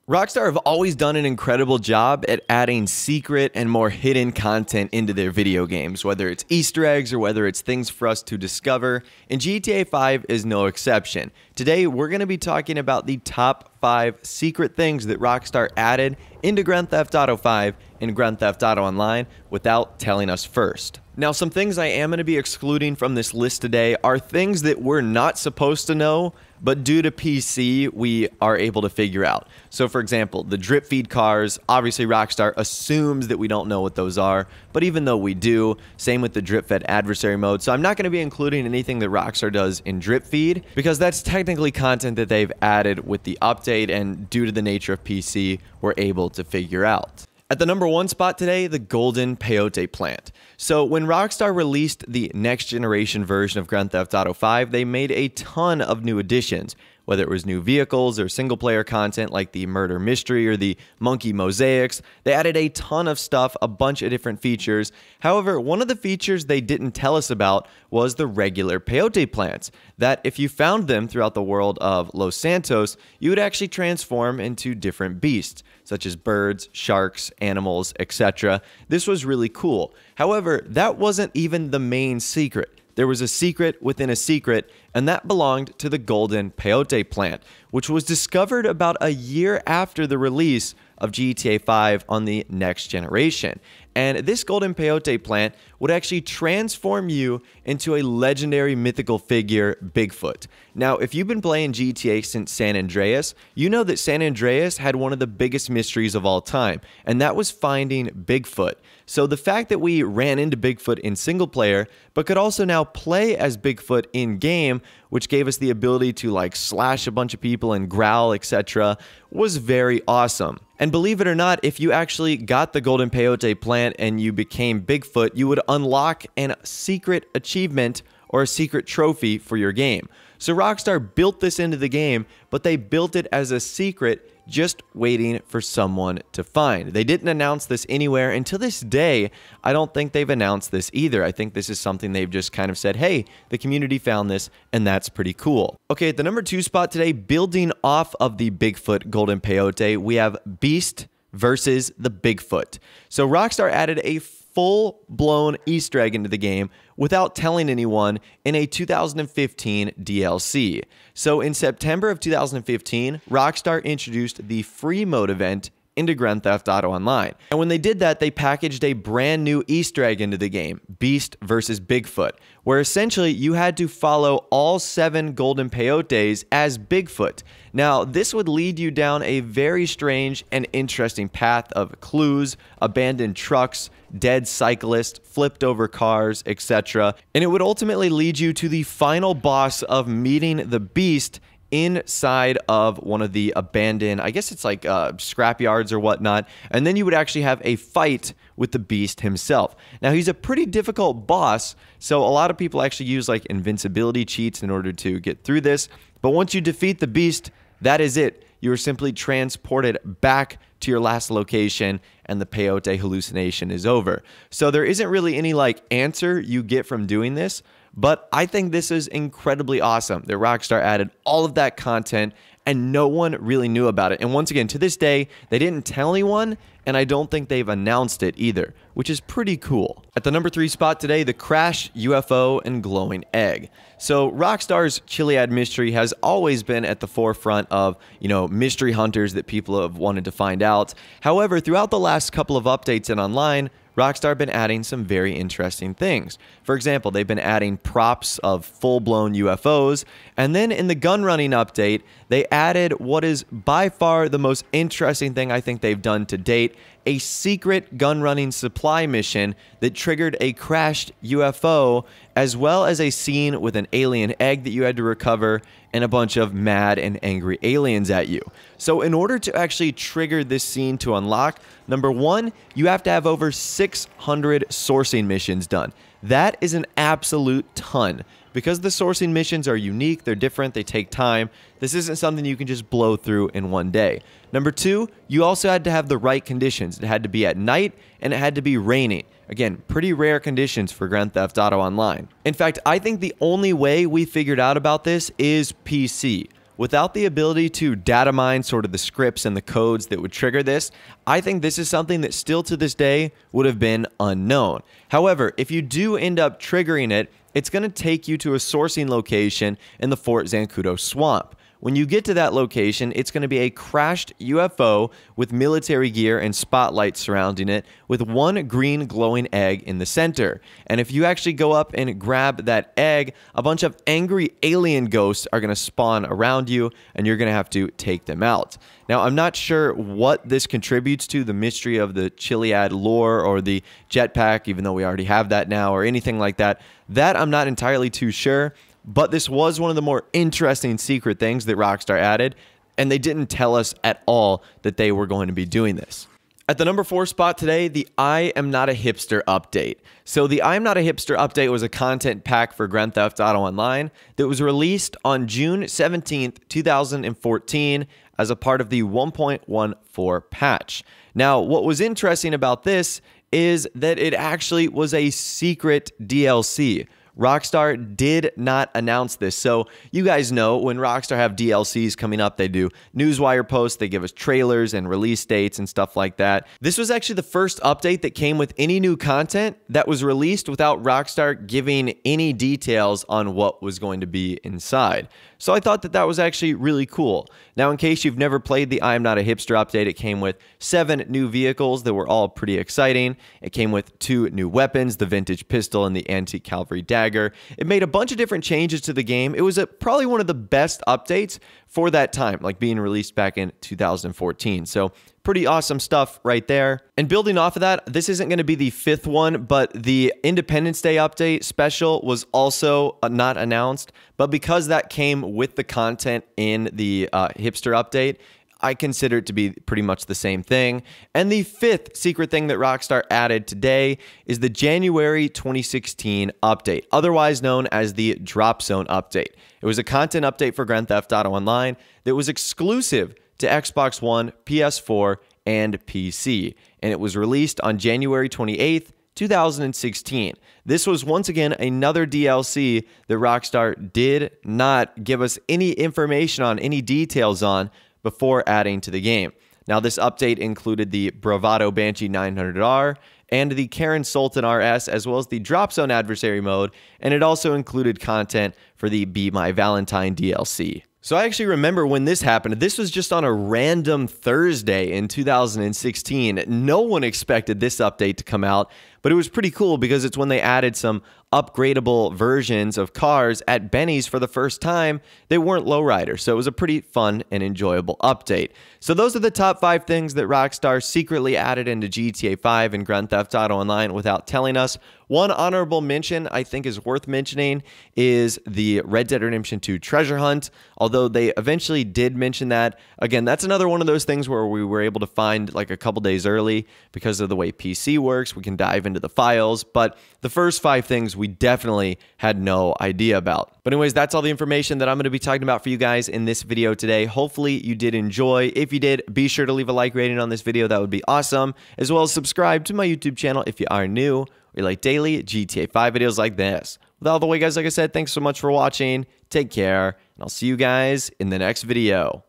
Rockstar have always done an incredible job at adding secret and more hidden content into their video games, whether it's Easter eggs or whether it's things for us to discover, and GTA 5 is no exception. Today, we're going to be talking about the top 5 secret things that Rockstar added into Grand Theft Auto 5 and Grand Theft Auto Online without telling us first. Now, some things I am going to be excluding from this list today are things that we're not supposed to know, but due to PC, we are able to figure out. So for example, the drip feed cars, obviously Rockstar assumes that we don't know what those are, but even though we do, same with the drip fed adversary mode. So I'm not going to be including anything that Rockstar does in drip feed, because that's technically content that they've added with the update, and due to the nature of PC, we're able to figure out. At the number 1 spot today, the golden peyote plant. So when Rockstar released the next generation version of Grand Theft Auto 5, they made a ton of new additions, whether it was new vehicles or single player content like the murder mystery or the monkey mosaics. They added a ton of stuff, a bunch of different features. However, one of the features they didn't tell us about was the regular peyote plants, that if you found them throughout the world of Los Santos, you would actually transform into different beasts, such as birds, sharks, animals, etc. This was really cool. However, that wasn't even the main secret. There was a secret within a secret, and that belonged to the golden peyote plant, which was discovered about a year after the release of GTA 5 on the next generation. And this golden peyote plant would actually transform you into a legendary mythical figure, Bigfoot. Now, if you've been playing GTA since San Andreas, you know that San Andreas had one of the biggest mysteries of all time, and that was finding Bigfoot. So the fact that we ran into Bigfoot in single player, but could also now play as Bigfoot in game, which gave us the ability to like slash a bunch of people and growl, etc., was very awesome. And believe it or not, if you actually got the golden peyote plant and you became Bigfoot, you would unlock a secret achievement or a secret trophy for your game. So Rockstar built this into the game, but they built it as a secret, just waiting for someone to find. They didn't announce this anywhere, and to this day, I don't think they've announced this either. I think this is something they've just kind of said, hey, the community found this, and that's pretty cool. Okay, at the number 2 spot today, building off of the Bigfoot golden peyote, we have Beast versus the Bigfoot. So Rockstar added a full-blown Easter egg into the game without telling anyone in a 2015 DLC. So in September of 2015, Rockstar introduced the free mode event into Grand Theft Auto Online. And when they did that, they packaged a brand new Easter egg into the game, Beast versus Bigfoot, where essentially you had to follow all 7 golden peyotes as Bigfoot. Now, this would lead you down a very strange and interesting path of clues, abandoned trucks, dead cyclists, flipped over cars, etc. And it would ultimately lead you to the final boss of meeting the Beast inside of one of the abandoned, I guess it's like scrapyards or whatnot, and then you would actually have a fight with the Beast himself. Now, he's a pretty difficult boss, so a lot of people actually use like invincibility cheats in order to get through this, but once you defeat the Beast, that is it. You are simply transported back to your last location, and the peyote hallucination is over. So there isn't really any like answer you get from doing this, but I think this is incredibly awesome that Rockstar added all of that content and no one really knew about it. And once again, to this day, they didn't tell anyone, and I don't think they've announced it either, which is pretty cool. At the number 3 spot today, the Crash, UFO, and Glowing Egg. So Rockstar's Chiliad mystery has always been at the forefront of, mystery hunters that people have wanted to find out. However, throughout the last couple of updates and online, Rockstar have been adding some very interesting things. For example, they've been adding props of full-blown UFOs, and then in the gun running update, they added what is by far the most interesting thing I think they've done to date, a secret gun running supply mission that triggered a crashed UFO, as well as a scene with an alien egg that you had to recover and a bunch of mad and angry aliens at you. So in order to actually trigger this scene to unlock, number 1, you have to have over 600 sourcing missions done. That is an absolute ton. Because the sourcing missions are unique, they're different, they take time, this isn't something you can just blow through in one day. Number 2, you also had to have the right conditions. It had to be at night, and it had to be raining. Again, pretty rare conditions for Grand Theft Auto Online. In fact, I think the only way we figured out about this is PC. without the ability to data mine sort of the scripts and the codes that would trigger this, I think this is something that still to this day would have been unknown. However, if you do end up triggering it, it's going to take you to a sourcing location in the Fort Zancudo swamp. When you get to that location, it's going to be a crashed UFO with military gear and spotlights surrounding it with one green glowing egg in the center. And if you actually go up and grab that egg, a bunch of angry alien ghosts are going to spawn around you and you're going to have to take them out. Now, I'm not sure what this contributes to the mystery of the Chiliad lore or the jetpack, even though we already have that now, or anything like that. That I'm not entirely too sure. But this was one of the more interesting secret things that Rockstar added, and they didn't tell us at all that they were going to be doing this. At the number 4 spot today, the I Am Not A Hipster update. So the I Am Not A Hipster update was a content pack for Grand Theft Auto Online that was released on June 17th, 2014 as a part of the 1.14 patch. Now, what was interesting about this is that it actually was a secret DLC. Rockstar did not announce this. So you guys know when Rockstar have DLCs coming up, they do newswire posts, they give us trailers and release dates and stuff like that. This was actually the first update that came with any new content that was released without Rockstar giving any details on what was going to be inside. So I thought that that was actually really cool. Now, in case you've never played the I Am Not A Hipster update, it came with 7 new vehicles that were all pretty exciting. It came with 2 new weapons, the vintage pistol and the antique cavalry dagger. It made a bunch of different changes to the game. It was probably one of the best updates for that time, like being released back in 2014. So pretty awesome stuff right there. And building off of that, this isn't going to be the 5th one, but the Independence Day update special was also not announced. But because that came with the content in the hipster update, I consider it to be pretty much the same thing. And the 5th secret thing that Rockstar added today is the January 2016 update, otherwise known as the Drop Zone update. It was a content update for Grand Theft Auto Online that was exclusive to Xbox One, PS4, and PC. And it was released on January 28th, 2016. This was once again another DLC that Rockstar did not give us any information on, any details on, before adding to the game. Now, this update included the Bravado Banshee 900R and the Karen Sultan RS, as well as the Drop Zone adversary mode, and it also included content for the Be My Valentine DLC. So I actually remember when this happened. This was just on a random Thursday in 2016. No one expected this update to come out, but it was pretty cool because it's when they added some upgradable versions of cars at Benny's for the first time. They weren't lowriders, so it was a pretty fun and enjoyable update. So those are the top 5 things that Rockstar secretly added into GTA 5 and Grand Theft Auto Online without telling us. One honorable mention I think is worth mentioning is the Red Dead Redemption 2 treasure hunt. Although they eventually did mention that. Again, that's another one of those things where we were able to find like a couple days early because of the way PC works. We can dive into the files, but the first 5 things we definitely had no idea about. But anyways, that's all the information that I'm going to be talking about for you guys in this video today. Hopefully you did enjoy. If you did, be sure to leave a like rating on this video. That would be awesome. As well as subscribe to my YouTube channel if you are new or you like daily GTA 5 videos like this. With all the way, guys, like I said, thanks so much for watching. Take care, and I'll see you guys in the next video.